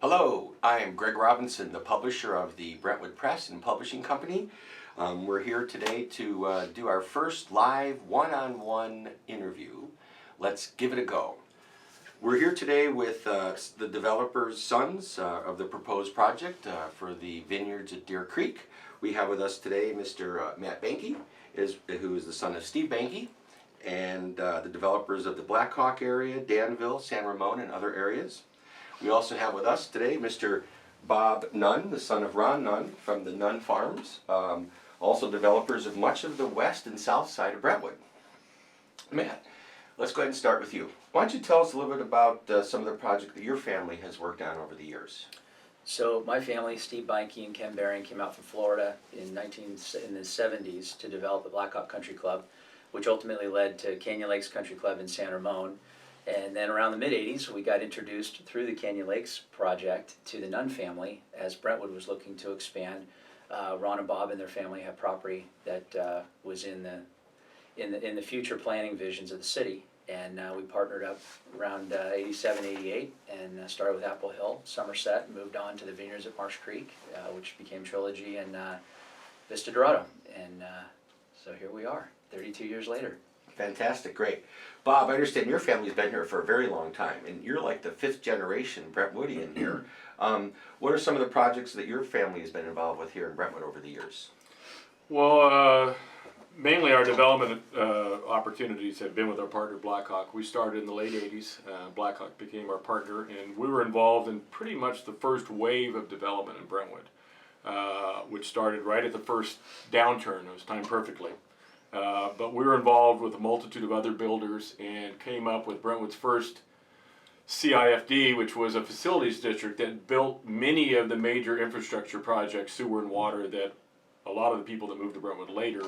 Hello, I am Greg Robinson, the publisher of the Brentwood Press and Publishing Company. We're here today to do our first live one-on-one interview. Let's give it a go. We're here today with the developers' sons of the proposed project for the Vineyards at Deer Creek. We have with us today Mr. Matt Beinke, who is the son of Steve Beinke, and the developers of the Blackhawk area, Danville, San Ramon, and other areas. We also have with us today Mr. Bob Nunn, the son of Ron Nunn from the Nunn Farms, also developers of much of the west and south side of Brentwood. Matt, let's go ahead and start with you. Why don't you tell us a little bit about some of the projects that your family has worked on over the years? So my family, Steve Beinke and Ken Baring, came out from Florida in the 70s to develop the Blackhawk Country Club, which ultimately led to Canyon Lakes Country Club in San Ramon. And then around the mid-'80s, we got introduced through the Canyon Lakes project to the Nunn family as Brentwood was looking to expand. Ron and Bob and their family had property that was in the future planning visions of the city. And we partnered up around 87, 88 and started with Apple Hill, Somerset, and moved on to the Vineyards at Marsh Creek, which became Trilogy and Vista Dorado. And so here we are, 32 years later. Fantastic, great. Bob, I understand your family's been here for a very long time, and you're like the fifth generation Brentwoodian here. What are some of the projects that your family has been involved with here in Brentwood over the years? Well, mainly our development opportunities have been with our partner Blackhawk. We started in the late 80s. Blackhawk became our partner, and we were involved in pretty much the first wave of development in Brentwood, which started right at the first downturn. It was timed perfectly. But we were involved with a multitude of other builders and came up with Brentwood's first CIFD, which was a facilities district that built many of the major infrastructure projects, sewer and water, that a lot of the people that moved to Brentwood later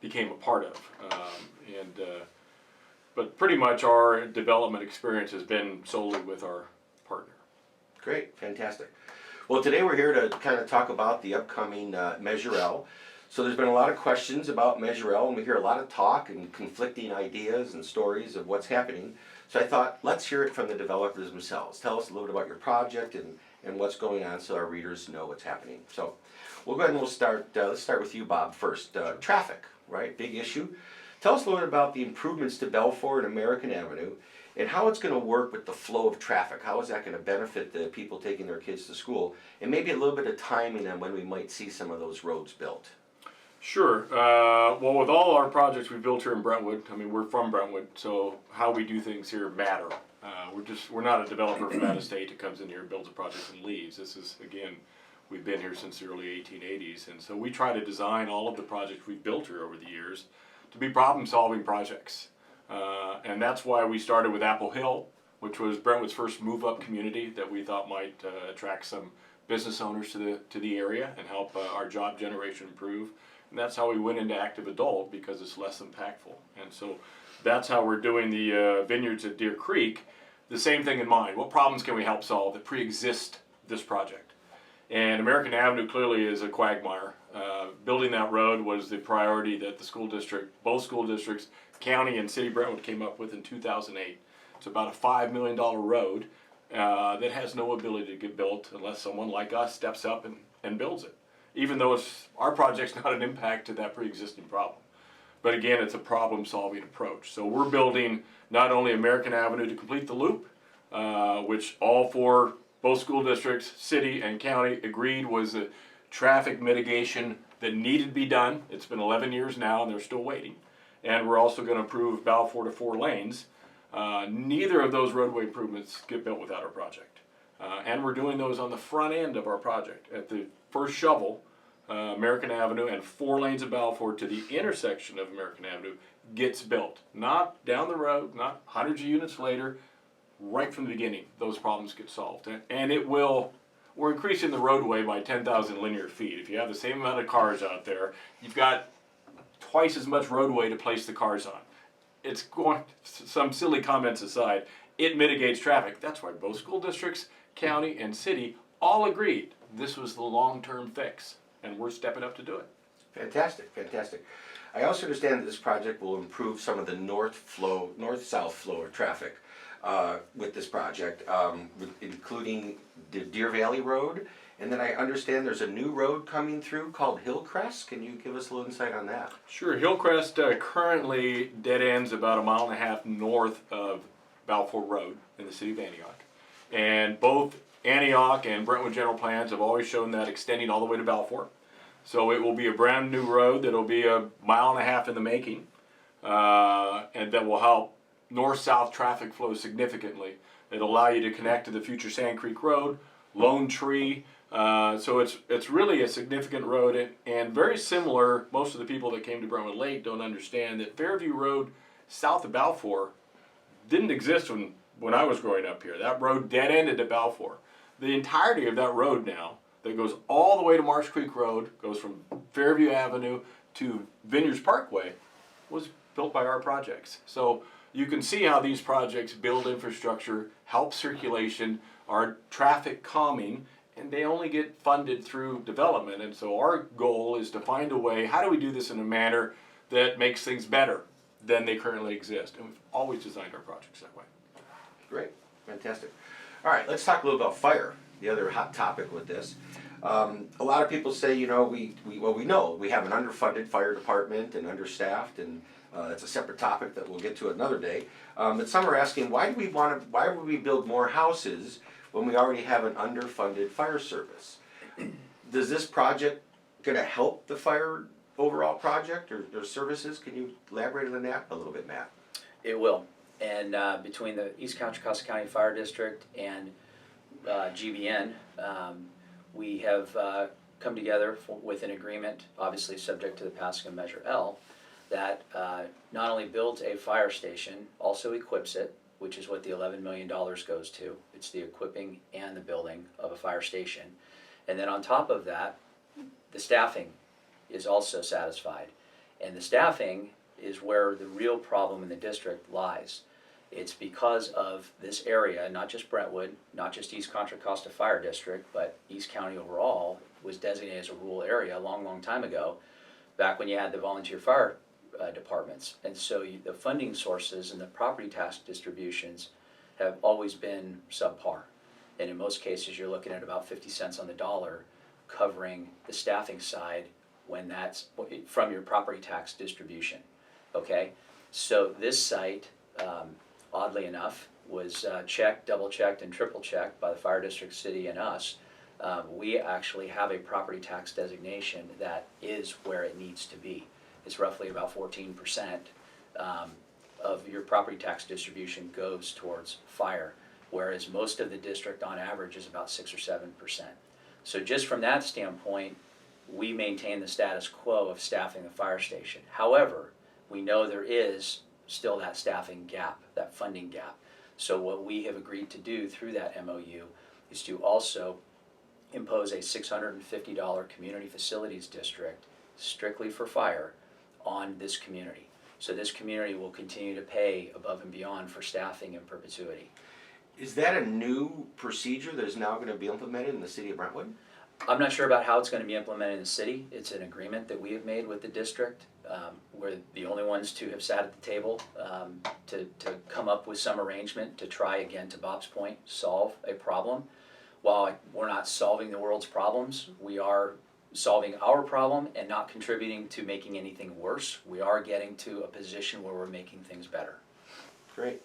became a part of. But pretty much our development experience has been solely with our partner. Great, fantastic. Well, today we're here to kind of talk about the upcoming Measure L. So there's been a lot of questions about Measure L, and we hear a lot of talk and conflicting ideas and stories of what's happening. So I thought, let's hear it from the developers themselves. Tell us a little bit about your project and what's going on so our readers know what's happening. So we'll go ahead and let's start with you, Bob, first. Traffic, right? Big issue. Tell us a little bit about the improvements to Belfour and American Avenue and how it's going to work with the flow of traffic. How is that going to benefit the people taking their kids to school? And maybe a little bit of timing on when we might see some of those roads built. Sure. Well, with all our projects we built here in Brentwood, I mean, we're from Brentwood, so how we do things here matter. We're not a developer from out of state that comes in here, builds a project and leaves. This is, again, we've been here since the early 1880s, and so we try to design all of the projects we've built here over the years to be problem-solving projects. And that's why we started with Apple Hill, which was Brentwood's first move-up community that we thought might attract some business owners to the area and help our job generation improve. And that's how we went into active adult, because it's less impactful. And so that's how we're doing the Vineyards at Deer Creek. The same thing in mind. What problems can we help solve that pre-exist this project? And American Avenue clearly is a quagmire. Building that road was the priority that the school district, both school districts, county and city Brentwood came up with in 2008. It's about a $5 million road that has no ability to get built unless someone like us steps up and builds it. Even though our project's not an impact to that pre-existing problem. But again, it's a problem-solving approach. So we're building not only American Avenue to complete the loop, which all four, both school districts, city and county, agreed was a traffic mitigation that needed to be done. It's been 11 years now and they're still waiting. And we're also going to approve Balfour to 4 lanes. Neither of those roadway improvements get built without our project. And we're doing those on the front end of our project. At the first shovel, American Avenue and 4 lanes of Balfour to the intersection of American Avenue gets built. Not down the road, not hundreds of units later, right from the beginning, those problems get solved. And we're increasing the roadway by 10,000 linear feet. If you have the same amount of cars out there, you've got twice as much roadway to place the cars on. It's going, some silly comments aside, it mitigates traffic. That's why both school districts, county, and city all agreed this was the long-term fix, and we're stepping up to do it. Fantastic, fantastic. I also understand that this project will improve some of the north-south flow of traffic. with this project, including the Deer Valley Road. And then I understand there's a new road coming through called Hillcrest. Can you give us a little insight on that? Sure. Hillcrest currently dead ends about 1.5 miles north of Balfour Road in the city of Antioch. And both Antioch and Brentwood general plans have always shown that extending all the way to Balfour. So it will be a brand new road that'll be 1.5 miles in the making, and that will help north-south traffic flow significantly. It'll allow you to connect to the future Sand Creek Road, Lone Tree. So it's really a significant road, and very similar. Most of the people that came to Brentwood Lake don't understand that Fairview Road south of Balfour didn't exist when I was growing up here. That road dead ended at Balfour. The entirety of that road now, that goes all the way to Marsh Creek Road, goes from Fairview Avenue to Vineyards Parkway, was built by our projects. So you can see how these projects build infrastructure, help circulation, are traffic calming, and they only get funded through development. And so our goal is to find a way, how do we do this in a manner that makes things better than they currently exist? And we've always designed our projects that way. Great, fantastic. All right, let's talk a little about fire, the other hot topic with this. A lot of people say, you know, we know we have an underfunded fire department and understaffed, and it's a separate topic that we'll get to another day. But some are asking, why would we build more houses when we already have an underfunded fire service? Does this project gonna help the fire overall project or services? Can you elaborate on that a little bit, Matt? It will. And between the East Contra Costa County Fire District and GBN, we have come together with an agreement, obviously subject to the passing of Measure L, that not only builds a fire station, also equips it, which is what the $11 million goes to. It's the equipping and the building of a fire station. And then on top of that, the staffing is also satisfied. And the staffing is where the real problem in the district lies. It's because of this area, not just Brentwood, not just East Contra Costa Fire District, but East County overall was designated as a rural area a long, long time ago, back when you had the volunteer fire departments. And so the funding sources and the property tax distributions have always been subpar. And in most cases, you're looking at about 50 cents on the dollar covering the staffing side when that's from your property tax distribution. Okay, so this site, oddly enough, was checked, double checked, and triple checked by the fire district, city, and us. We actually have a property tax designation that is where it needs to be. It's roughly about 14% of your property tax distribution goes towards fire, whereas most of the district on average is about 6 or 7%. So just from that standpoint, we maintain the status quo of staffing the fire station. However, we know there is still that staffing gap, that funding gap. So what we have agreed to do through that MOU is to also impose a $650 community facilities district strictly for fire on this community. So this community will continue to pay above and beyond for staffing in perpetuity. Is that a new procedure that is now going to be implemented in the city of Brentwood? I'm not sure about how it's going to be implemented in the city. It's an agreement that we have made with the district. We're the only ones to have sat at the table to come up with some arrangement to try, again, to Bob's point, solve a problem. While we're not solving the world's problems, we are solving our problem and not contributing to making anything worse. We are getting to a position where we're making things better. Great.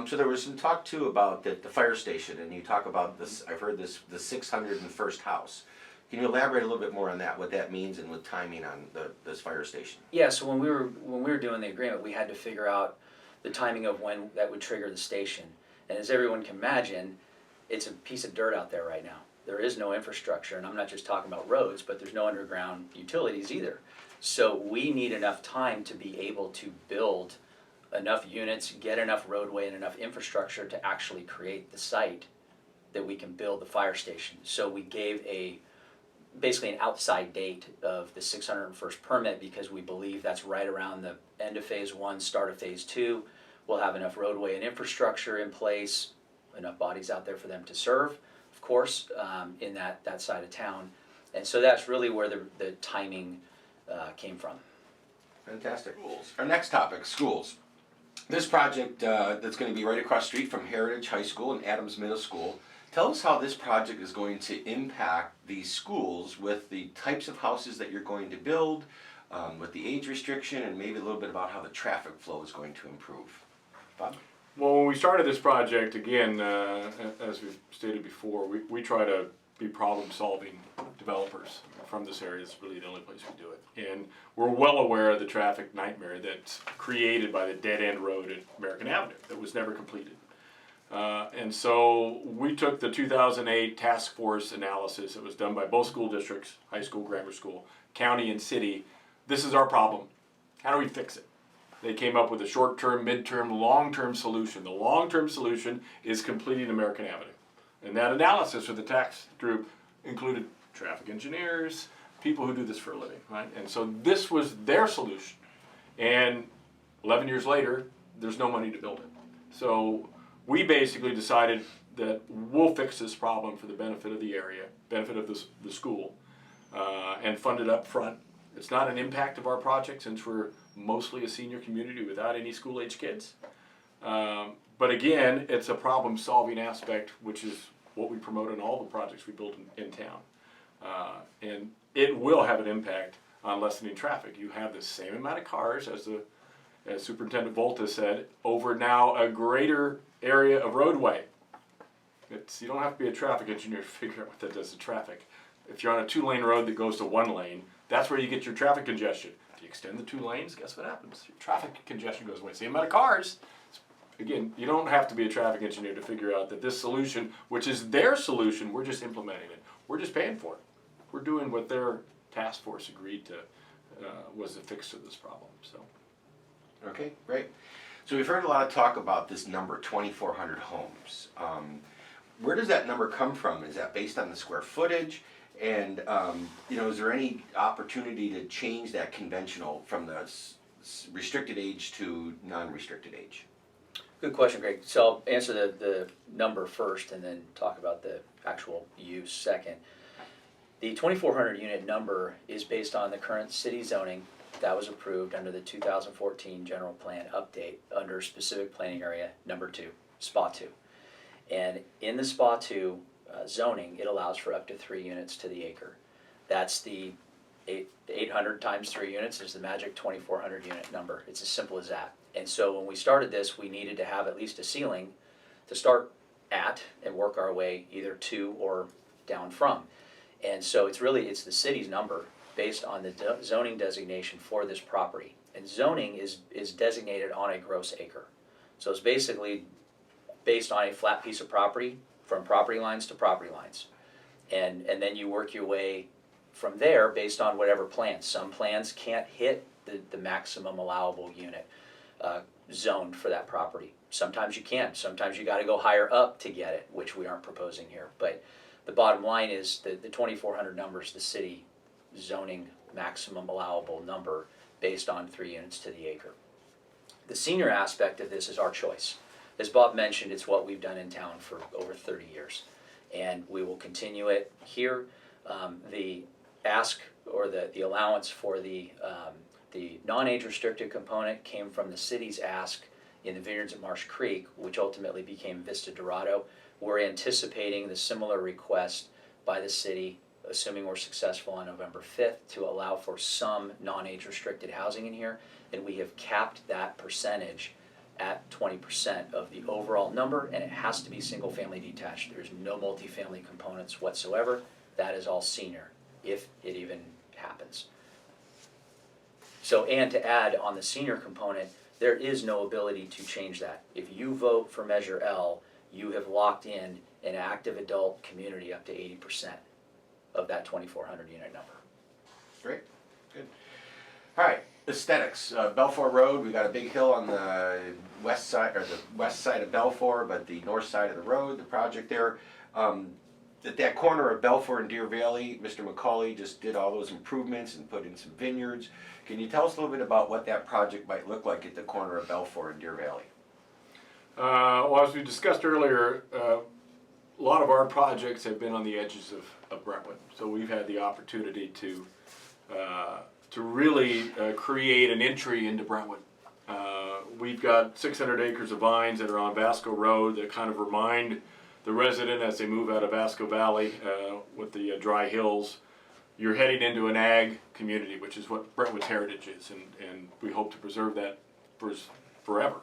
So there was some talk too about the fire station, and you talk about this. I've heard this, the 601st house. Can you elaborate a little bit more on that? What that means and with timing on this fire station? Yeah. So when we were doing the agreement, we had to figure out the timing of when that would trigger the station. And as everyone can imagine, it's a piece of dirt out there right now. There is no infrastructure, and I'm not just talking about roads, but there's no underground utilities either. So we need enough time to be able to build enough units, get enough roadway and enough infrastructure to actually create the site that we can build the fire station. So we gave basically an outside date of the 601st permit because we believe that's right around the end of phase 1, start of phase 2. We'll have enough roadway and infrastructure in place, enough bodies out there for them to serve, of course, in that side of town. And so that's really where the timing came from. Fantastic. Schools. Our next topic, schools. This project that's going to be right across the street from Heritage High School and Adams Middle School. Tell us how this project is going to impact these schools with the types of houses that you're going to build, with the age restriction, and maybe a little bit about how the traffic flow is going to improve. Bob? Well, when we started this project, again, as we've stated before, we try to be problem-solving developers from this area. It's really the only place we do it. And we're well aware of the traffic nightmare that's created by the dead-end road at American Avenue that was never completed. And so we took the 2008 task force analysis that was done by both school districts, high school, grammar school, county, and city. This is our problem. How do we fix it? They came up with a short-term, mid-term, long-term solution. The long-term solution is completing American Avenue. And that analysis for the tax group included traffic engineers, people who do this for a living, right? And so this was their solution. And 11 years later, there's no money to build it. So we basically decided that we'll fix this problem for the benefit of the area, benefit of the school, and fund it up front. It's not an impact of our project since we're mostly a senior community without any school-age kids. But again, it's a problem-solving aspect, which is what we promote in all the projects we build in town. And it will have an impact on lessening traffic. You have the same amount of cars, as Superintendent Volta said, over now a greater area of roadway. You don't have to be a traffic engineer to figure out what that does to traffic. If you're on a 2-lane road that goes to 1 lane, that's where you get your traffic congestion. If you extend the 2 lanes, guess what happens? Your traffic congestion goes away. Same amount of cars. Again, you don't have to be a traffic engineer to figure out that this solution, which is their solution, we're just implementing it. We're just paying for it. We're doing what their task force agreed to was the fix to this problem. So. Okay, great. So we've heard a lot of talk about this number, 2,400 homes. Where does that number come from? Is that based on the square footage? And is there any opportunity to change that conventional from the restricted age to non-restricted age? Good question, Greg. So I'll answer the number first and then talk about the actual use second. The 2,400 unit number is based on the current city zoning that was approved under the 2014 general plan update under specific planning area number 2, SPA 2. And in the SPA 2 zoning, it allows for up to 3 units to the acre. That's the 800 times 3 units is the magic 2,400 unit number. It's as simple as that. And so when we started this, we needed to have at least a ceiling to start at and work our way either to or down from. And so it's the city's number based on the zoning designation for this property. And zoning is designated on a gross acre. So it's basically based on a flat piece of property from property lines to property lines. And then you work your way from there based on whatever plans. Some plans can't hit the maximum allowable unit zoned for that property. Sometimes you can. Sometimes you got to go higher up to get it, which we aren't proposing here. But the bottom line is the 2,400 number is the city zoning maximum allowable number based on 3 units to the acre. The senior aspect of this is our choice. As Bob mentioned, it's what we've done in town for over 30 years. And we will continue it here. The ask or the allowance for the non-age restricted component came from the city's ask in the Vineyards at Marsh Creek, which ultimately became Vista Dorado. We're anticipating the similar request by the city, assuming we're successful on November 5th, to allow for some non-age restricted housing in here, and we have capped that percentage at 20% of the overall number, and it has to be single-family detached. There's no multifamily components whatsoever. That is all senior, if it even happens. So, and to add on the senior component, there is no ability to change that. If you vote for Measure L, you have locked in an active adult community up to 80% of that 2,400 unit number. Great, good. All right, aesthetics. Belfour Road, we got a big hill on the west side of Belfour, but the north side of the road, the project there. At that corner of Belfour and Deer Valley, Mr. McCauley just did all those improvements and put in some vineyards. Can you tell us a little bit about what that project might look like at the corner of Belfour and Deer Valley? Well, as we discussed earlier, a lot of our projects have been on the edges of Brentwood. So we've had the opportunity to really create an entry into Brentwood we've got 600 acres of vines that are on Vasco Road that kind of remind the resident as they move out of Vasco Valley with the dry hills. You're heading into an ag community, which is what Brentwood's heritage is, and we hope to preserve that forever.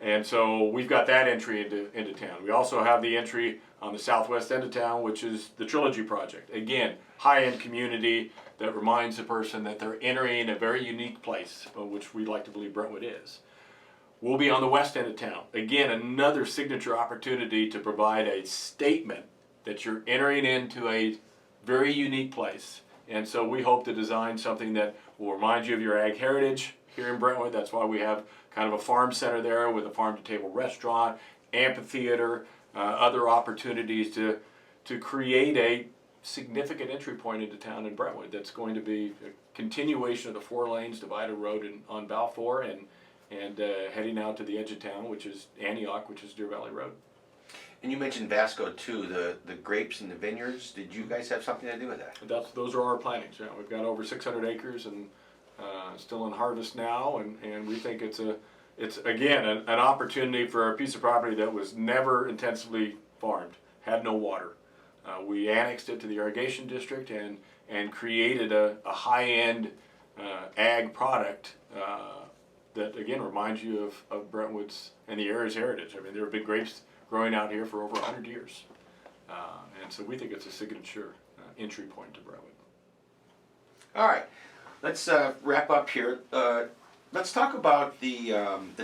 And so we've got that entry into town. We also have the entry on the southwest end of town, which is the Trilogy Project. Again, high-end community that reminds the person that they're entering a very unique place, which we like to believe Brentwood is. We'll be on the west end of town. Again, another signature opportunity to provide a statement that you're entering into a very unique place. And so we hope to design something that will remind you of your ag heritage here in Brentwood. That's why we have kind of a farm center there with a farm-to-table restaurant, amphitheater, other opportunities to create a significant entry point into town in Brentwood that's going to be a continuation of the 4 lanes divided road on Balfour and heading out to the edge of town, which is Antioch, which is Deer Valley Road. And you mentioned Vasco too, the grapes and the vineyards. Did you guys have something to do with that? Those are our plantings. Yeah, we've got over 600 acres and still in harvest now, and we think it's again an opportunity for a piece of property that was never intensively farmed, had no water. We annexed it to the irrigation district and created a high-end ag product that again reminds you of Brentwood's and the area's heritage. I mean, there have been grapes growing out here for over 100 years, and so we think it's a signature entry point to Brentwood. All right, let's wrap up here. Let's talk about the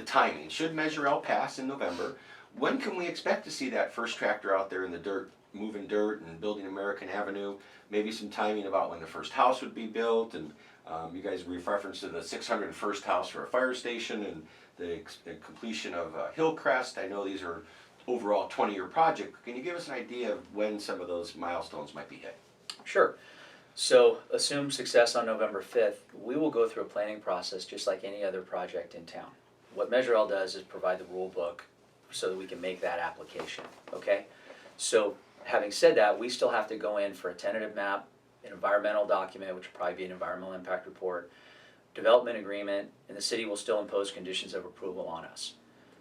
timing. Should Measure L pass in November? When can we expect to see that first tractor out there in the dirt, moving dirt and building American Avenue? Maybe some timing about when the first house would be built, and you guys referenced to the 601st house for a fire station and the completion of Hillcrest. I know these are overall 20-year project. Can you give us an idea of when some of those milestones might be hit? Sure. So assume success on November 5th, we will go through a planning process just like any other project in town. What Measure L does is provide the rule book so that we can make that application, okay? So having said that, we still have to go in for a tentative map, an environmental document, which will probably be an environmental impact report, development agreement, and the city will still impose conditions of approval on us.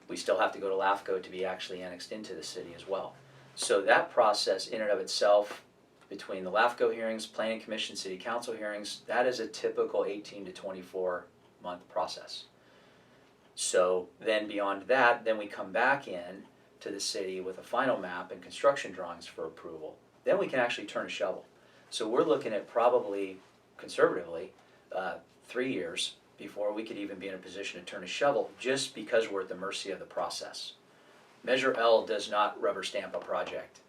We still have to go to LAFCO to be actually annexed into the city as well. So that process in and of itself, between the LAFCO hearings, Planning Commission, City Council hearings, that is a typical 18 to 24 month process. So then beyond that, then we come back in to the city with a final map and construction drawings for approval. Then we can actually turn a shovel. So we're looking at probably, conservatively, 3 years before we could even be in a position to turn a shovel, just because we're at the mercy of the process. Measure L does not rubber stamp a project.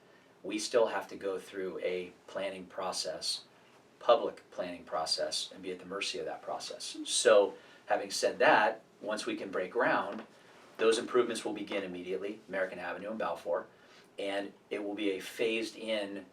We still have to go through a planning process, public planning process, and be at the mercy of that process. So having said that, once we can break ground, those improvements will begin immediately, American Avenue and Balfour, and it will be a phased in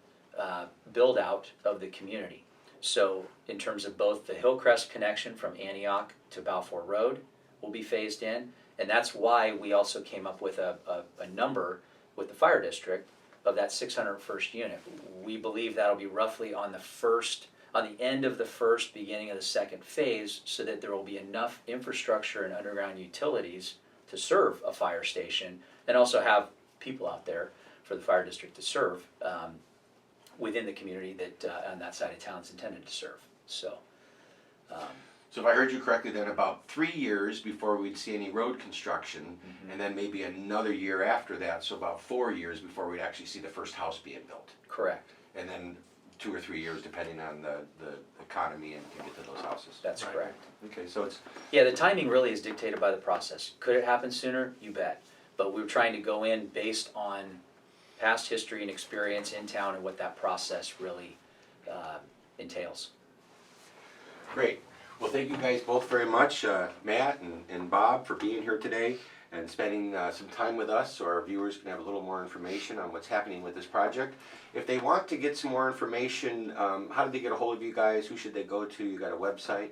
build out of the community. So in terms of both the Hillcrest connection from Antioch to Balfour Road will be phased in, and that's why we also came up with a number with the fire district of that 601st unit. We believe that'll be roughly on the end of the first, beginning of the second phase, so that there will be enough infrastructure and underground utilities to serve a fire station and also have people out there for the fire district to serve within the community that on that side of town is intended to serve. So So if I heard you correctly, then about 3 years before we'd see any road construction, and then maybe another year after that, so about 4 years before we'd actually see the first house being built. correct. And then 2 or 3 years depending on the economy and to get to those houses. That's Right. correct. Okay, so it's, Yeah, the timing really is dictated by the process. Could it happen sooner? You bet. But we're trying to go in based on past history and experience in town and what that process really entails. great. Well, thank you guys both very much, Matt and Bob, for being here today and spending some time with us so our viewers can have a little more information on what's happening with this project. If they want to get some more information, how do they get a hold of you guys? Who should they go to? You got a website?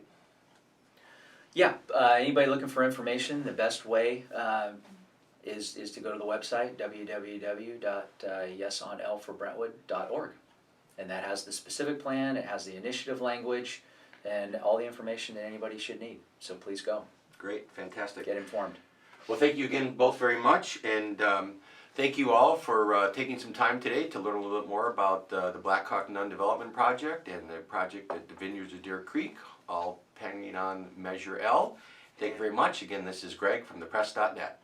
Yeah, anybody looking for information, the best way is to go to the website, www.yesonlforbrentwood.org. And that has the specific plan, it has the initiative language, and all the information that anybody should need. So please go, Great, fantastic. get informed. Well, thank you again both very much, and thank you all for taking some time today to learn a little bit more about the Blackhawk Nunn Development Project and the project at the Vineyards of Deer Creek, all pending on Measure L. Thank you very much. Again, this is Greg from thepress.net.